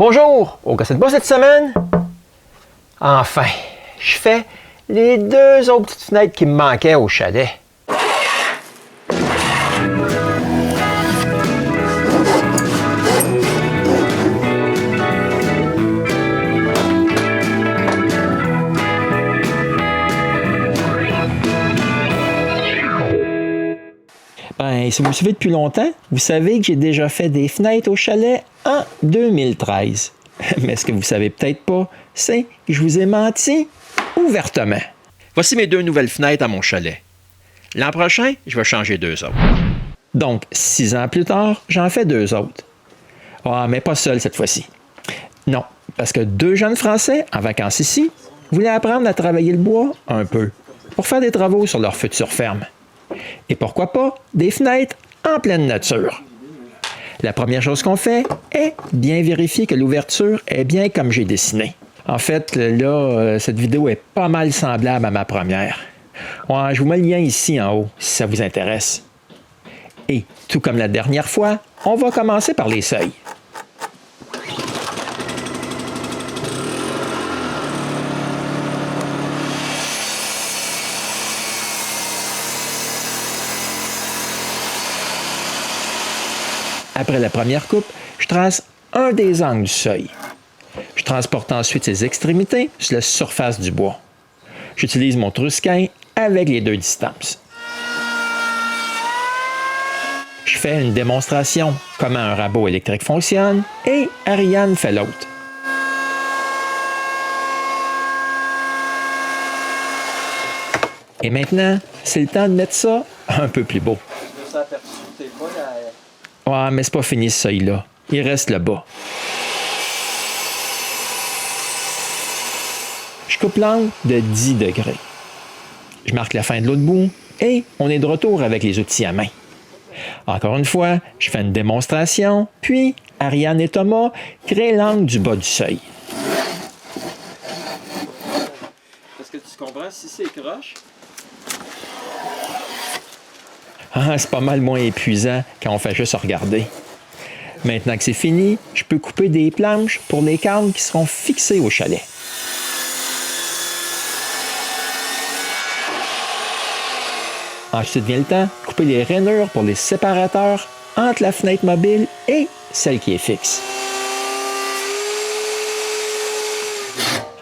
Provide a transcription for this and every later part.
Bonjour! Au Gossette Boss cette semaine, enfin, je fais les 2 autres petites fenêtres qui me manquaient au chalet. Ben, si vous me suivez depuis longtemps, vous savez que j'ai déjà fait des fenêtres au chalet en 2013. Mais ce que vous ne savez peut-être pas, c'est que je vous ai menti ouvertement. Voici mes 2 nouvelles fenêtres à mon chalet. L'an prochain, je vais changer 2 autres. Donc, 6 ans plus tard, j'en fais 2 autres. Ah, mais pas seul cette fois-ci. Non, parce que 2 jeunes Français en vacances ici voulaient apprendre à travailler le bois un peu pour faire des travaux sur leur future ferme. Et pourquoi pas des fenêtres en pleine nature. La première chose qu'on fait est bien vérifier que l'ouverture est bien comme j'ai dessiné. En fait, là, cette vidéo est pas mal semblable à ma première. Ouais, je vous mets le lien ici en haut, si ça vous intéresse. Et, tout comme la dernière fois, on va commencer par les seuils. Après la première coupe, je trace un des angles du seuil. Je transporte ensuite ses extrémités sur la surface du bois. J'utilise mon trusquin avec les 2 distances. Je fais une démonstration comment un rabot électrique fonctionne et Ariane fait l'autre. Et maintenant, c'est le temps de mettre ça un peu plus beau. Ouais, mais c'est pas fini ce seuil-là. Il reste le bas. Je coupe l'angle de 10 degrés. Je marque la fin de l'autre bout et on est de retour avec les outils à main. Encore une fois, je fais une démonstration, puis Ariane et Thomas créent l'angle du bas du seuil. Parce que tu comprends, si c'est croche... Ah, c'est pas mal moins épuisant quand on fait juste regarder. Maintenant que c'est fini, je peux couper des planches pour les cadres qui seront fixés au chalet. Ensuite vient le temps de couper les rainures pour les séparateurs entre la fenêtre mobile et celle qui est fixe.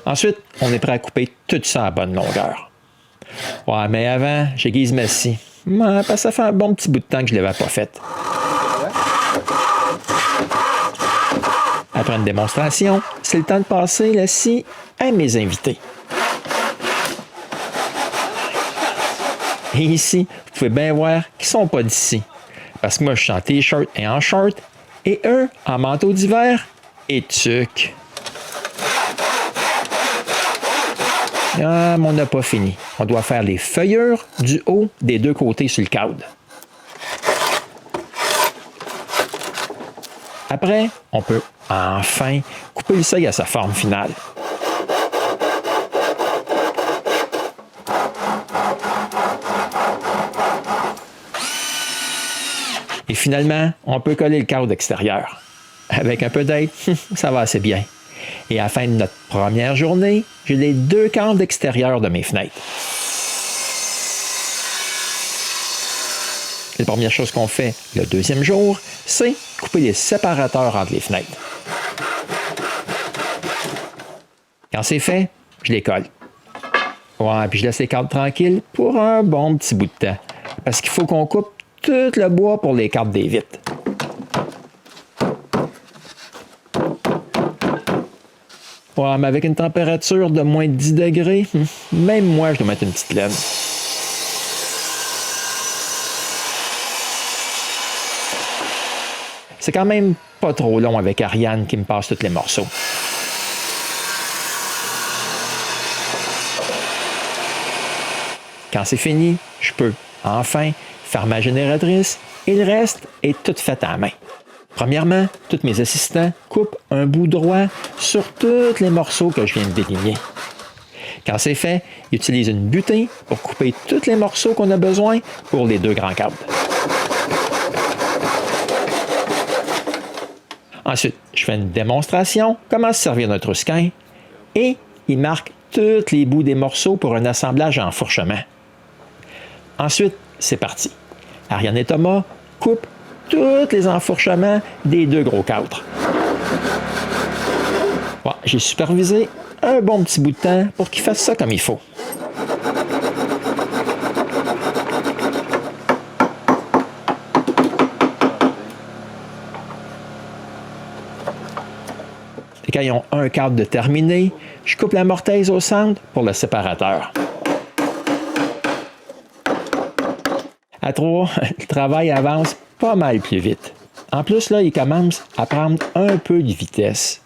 Ensuite, on est prêt à couper tout ça à bonne longueur. Ouais, mais avant, j'aiguise ma scie. Parce que ça fait un bon petit bout de temps que je ne l'avais pas faite. Après une démonstration, c'est le temps de passer la scie à mes invités. Et ici, vous pouvez bien voir qu'ils ne sont pas d'ici. Parce que moi, je suis en t-shirt et en short, et eux, en manteau d'hiver et tuque. Ah, mais on n'a pas fini. On doit faire les feuillures du haut des 2 côtés sur le cadre. Après, on peut enfin couper le seuil à sa forme finale. Et finalement, on peut coller le cadre extérieur. Avec un peu d'aide, ça va assez bien. Et à la fin de notre première journée, j'ai les 2 cadres extérieurs de mes fenêtres. La première chose qu'on fait le 2e jour, c'est couper les séparateurs entre les fenêtres. Quand c'est fait, je les colle. Ouais, puis je laisse les cadres tranquilles pour un bon petit bout de temps. Parce qu'il faut qu'on coupe tout le bois pour les cadres des vitres. Ouais, mais avec une température de moins de 10 degrés, même moi, je dois mettre une petite laine. C'est quand même pas trop long avec Ariane qui me passe tous les morceaux. Quand c'est fini, je peux enfin faire ma génératrice et le reste est tout fait à la main. Premièrement, tous mes assistants coupent un bout droit sur tous les morceaux que je viens de déligner. Quand c'est fait, ils utilisent une butée pour couper tous les morceaux qu'on a besoin pour les 2 grands câbles. Ensuite, je fais une démonstration, comment se servir d'un trousquin, et il marque tous les bouts des morceaux pour un assemblage en fourchement. Ensuite, c'est parti. Ariane et Thomas coupent tous les enfourchements des 2 gros cadres. Bon, j'ai supervisé un bon petit bout de temps pour qu'ils fassent ça comme il faut. Et quand ils ont un cadre de terminé, je coupe la mortaise au centre pour le séparateur. À 3, le travail avance pas mal plus vite. En plus, là, il commence à prendre un peu de vitesse.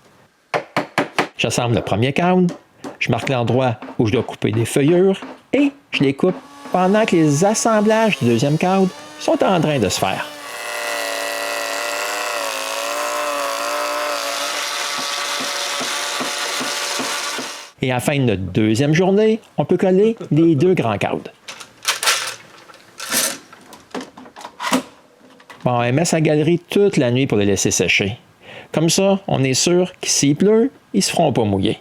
J'assemble le premier cadre, je marque l'endroit où je dois couper des feuillures et je les coupe pendant que les assemblages du deuxième cadre sont en train de se faire. Et à la fin de notre deuxième journée, on peut coller les 2 grands cadres. Bon, on met sa galerie toute la nuit pour les laisser sécher. Comme ça, on est sûr que s'il pleut, ils ne se feront pas mouiller.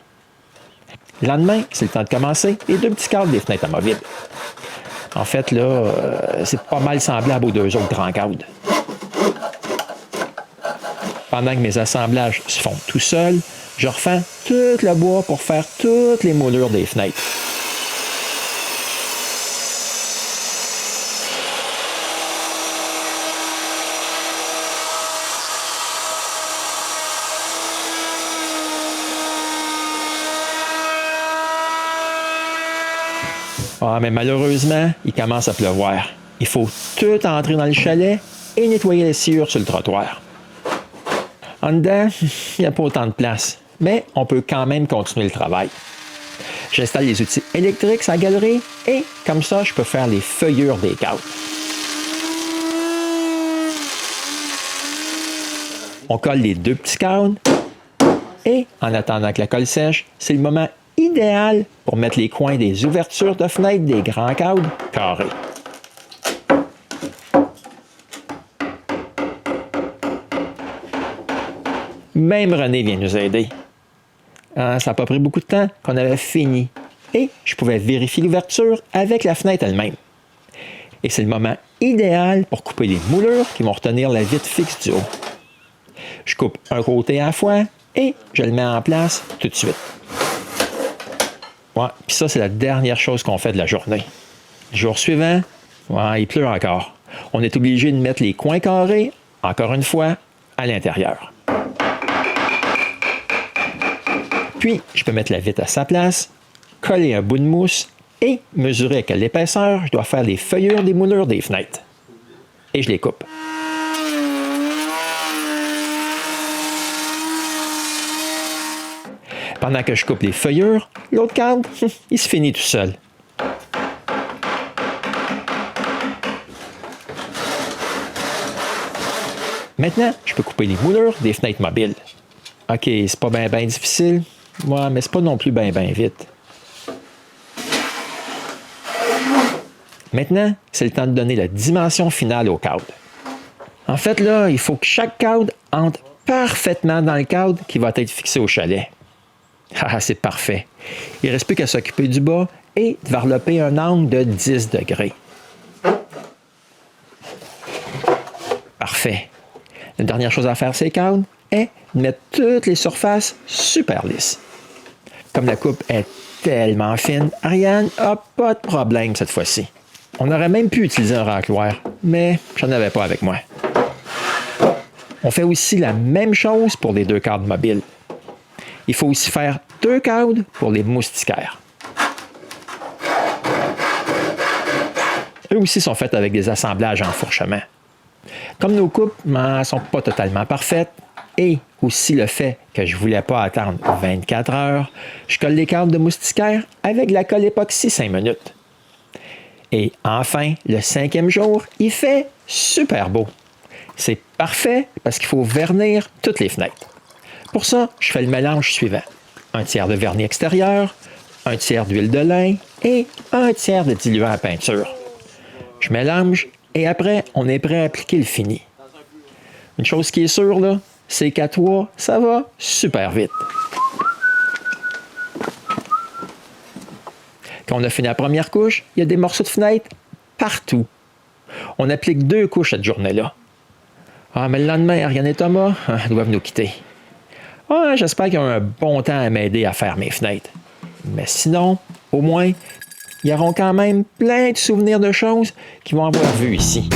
Le lendemain, c'est le temps de commencer les 2 petits cadres des fenêtres amovibles. En fait, là, c'est pas mal semblable aux 2 autres grands cadres. Pendant que mes assemblages se font tout seuls, je refais tout le bois pour faire toutes les moulures des fenêtres. Ah, mais malheureusement, il commence à pleuvoir. Il faut tout entrer dans le chalet et nettoyer les sciures sur le trottoir. En dedans, il n'y a pas autant de place, mais on peut quand même continuer le travail. J'installe les outils électriques sur la galerie et comme ça, je peux faire les feuillures des cadres. On colle les 2 petits cadres et en attendant que la colle sèche, c'est le moment idéal pour mettre les coins des ouvertures de fenêtres des grands cadres carrés. Même René vient nous aider. Ça n'a pas pris beaucoup de temps qu'on avait fini et je pouvais vérifier l'ouverture avec la fenêtre elle-même. Et c'est le moment idéal pour couper les moulures qui vont retenir la vitre fixe du haut. Je coupe un côté à la fois et je le mets en place tout de suite. Ouais, puis ça, c'est la dernière chose qu'on fait de la journée. Le jour suivant, il pleut encore. On est obligé de mettre les coins carrés, encore une fois, à l'intérieur. Puis, je peux mettre la vitre à sa place, coller un bout de mousse et mesurer à quelle épaisseur je dois faire les feuillures des moulures des fenêtres. Et je les coupe. Pendant que je coupe les feuillures, l'autre cadre, il se finit tout seul. Maintenant, je peux couper les moulures des fenêtres mobiles. OK, c'est pas bien difficile. Ouais, mais c'est pas non plus bien vite. Maintenant, c'est le temps de donner la dimension finale au cadre. En fait, là, il faut que chaque cadre entre parfaitement dans le cadre qui va être fixé au chalet. Ah, c'est parfait. Il ne reste plus qu'à s'occuper du bas et de varloper un angle de 10 degrés. Parfait. La dernière chose à faire, ces cadres, est de mettre toutes les surfaces super lisses. Comme la coupe est tellement fine, Ariane n'a pas de problème cette fois-ci. On aurait même pu utiliser un racloir, mais j'en avais pas avec moi. On fait aussi la même chose pour les 2 cadres mobiles. Il faut aussi faire 2 cadres pour les moustiquaires. Eux aussi sont faits avec des assemblages en fourchement. Comme nos coupes ne sont pas totalement parfaites, et aussi le fait que je ne voulais pas attendre 24 heures, je colle les cadres de moustiquaire avec de la colle époxy 5 minutes. Et enfin, le 5e jour, il fait super beau. C'est parfait parce qu'il faut vernir toutes les fenêtres. Pour ça, je fais le mélange suivant. 1 tiers de vernis extérieur, 1 tiers d'huile de lin et 1 tiers de diluant à peinture. Je mélange et après, on est prêt à appliquer le fini. Une chose qui est sûre, là, C4A, ça va super vite. Quand on a fini la première couche, il y a des morceaux de fenêtre partout. On applique 2 couches cette journée-là. Ah, mais le lendemain, Ariane et Thomas doivent nous quitter. Ah, j'espère qu'ils ont un bon temps à m'aider à faire mes fenêtres. Mais sinon, au moins, ils auront quand même plein de souvenirs de choses qu'ils vont avoir vues ici.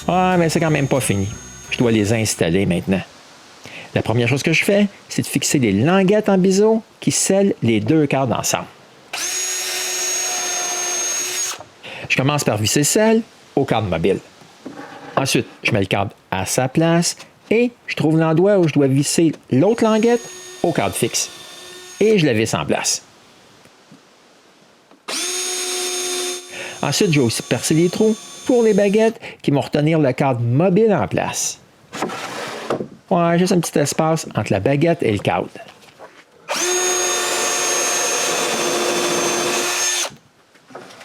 Ah, mais c'est quand même pas fini. Je dois les installer maintenant. La première chose que je fais, c'est de fixer des languettes en biseau qui scellent les 2 cadres ensemble. Je commence par visser celle au cadre mobile. Ensuite, je mets le cadre à sa place et je trouve l'endroit où je dois visser l'autre languette au cadre fixe. Et je la visse en place. Ensuite, je vais aussi percer les trous pour les baguettes qui vont retenir le cadre mobile en place. Ouais, juste un petit espace entre la baguette et le cadre.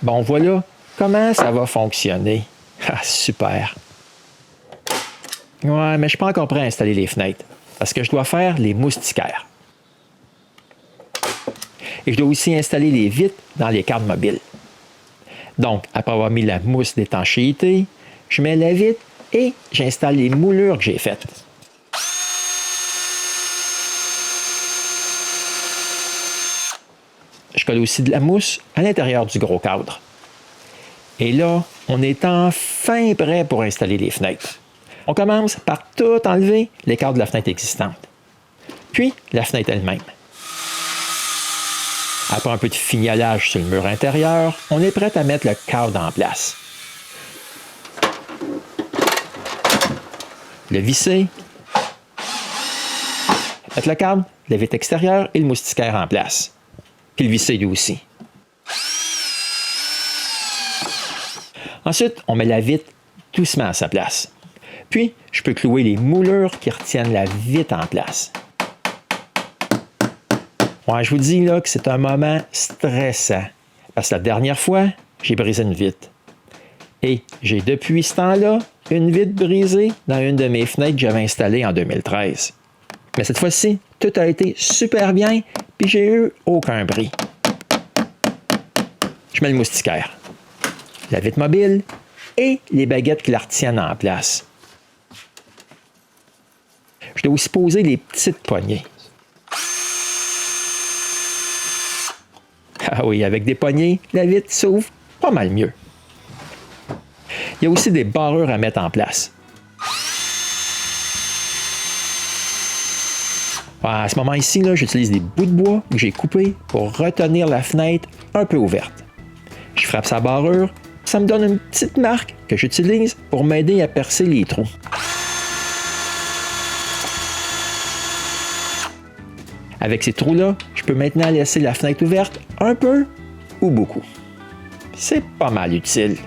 Bon, voilà comment ça va fonctionner. Ah, super! Ouais, mais je ne suis pas encore prêt à installer les fenêtres parce que je dois faire les moustiquaires. Et je dois aussi installer les vitres dans les cadres mobiles. Donc, après avoir mis la mousse d'étanchéité, je mets la vitre et j'installe les moulures que j'ai faites. Je colle aussi de la mousse à l'intérieur du gros cadre. Et là, on est enfin prêt pour installer les fenêtres. On commence par tout enlever les cadres de la fenêtre existante. Puis, la fenêtre elle-même. Après un peu de fignolage sur le mur intérieur, on est prêt à mettre le cadre en place. Le visser, mettre le cadre, la vitre extérieure et le moustiquaire en place. Puis le visser lui aussi. Ensuite, on met la vitre doucement à sa place. Puis, je peux clouer les moulures qui retiennent la vitre en place. Ouais, je vous dis là que c'est un moment stressant. Parce que la dernière fois, j'ai brisé une vitre. Et j'ai depuis ce temps-là une vitre brisée dans une de mes fenêtres que j'avais installée en 2013. Mais cette fois-ci, tout a été super bien, puis j'ai eu aucun bris. Je mets le moustiquaire, la vitre mobile et les baguettes qui la retiennent en place. Je dois aussi poser les petites poignées. Ah oui, avec des poignées, la vitre s'ouvre pas mal mieux. Il y a aussi des barrures à mettre en place. À ce moment ici, j'utilise des bouts de bois que j'ai coupés pour retenir la fenêtre un peu ouverte. Je frappe sa barrure, ça me donne une petite marque que j'utilise pour m'aider à percer les trous. Avec ces trous-là, je peux maintenant laisser la fenêtre ouverte un peu ou beaucoup. C'est pas mal utile.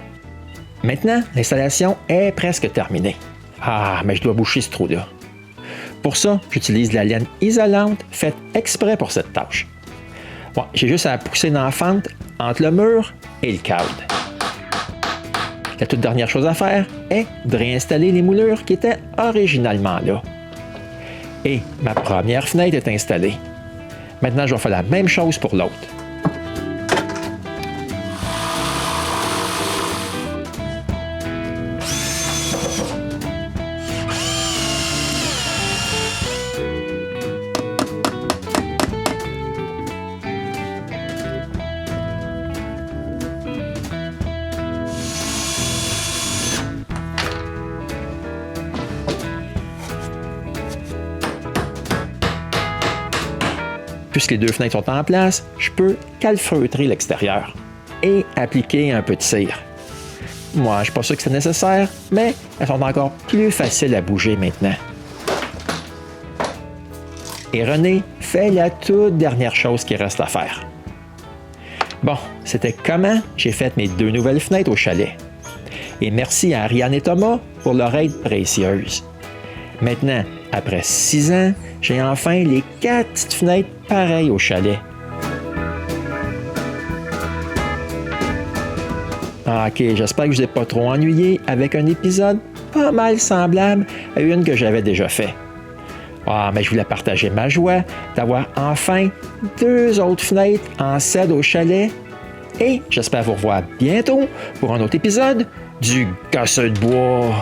Maintenant, l'installation est presque terminée. Ah, mais je dois boucher ce trou-là. Pour ça, j'utilise de la laine isolante faite exprès pour cette tâche. Bon, j'ai juste à pousser dans la fente entre le mur et le cadre. La toute dernière chose à faire est de réinstaller les moulures qui étaient originalement là. Et ma première fenêtre est installée. Maintenant, je vais faire la même chose pour l'autre. Puisque les 2 fenêtres sont en place, je peux calfeutrer l'extérieur et appliquer un peu de cire. Moi, je ne suis pas sûr que c'est nécessaire, mais elles sont encore plus faciles à bouger maintenant. Et René fait la toute dernière chose qui reste à faire. Bon, c'était comment j'ai fait mes 2 nouvelles fenêtres au chalet. Et merci à Ariane et Thomas pour leur aide précieuse. Maintenant, après 6 ans, j'ai enfin les 4 petites fenêtres pareilles au chalet. OK, j'espère que je ne vous ai pas trop ennuyé avec un épisode pas mal semblable à une que j'avais déjà fait. Mais je voulais partager ma joie d'avoir enfin 2 autres fenêtres en cèdre au chalet. Et j'espère vous revoir bientôt pour un autre épisode du Gosseux de bois.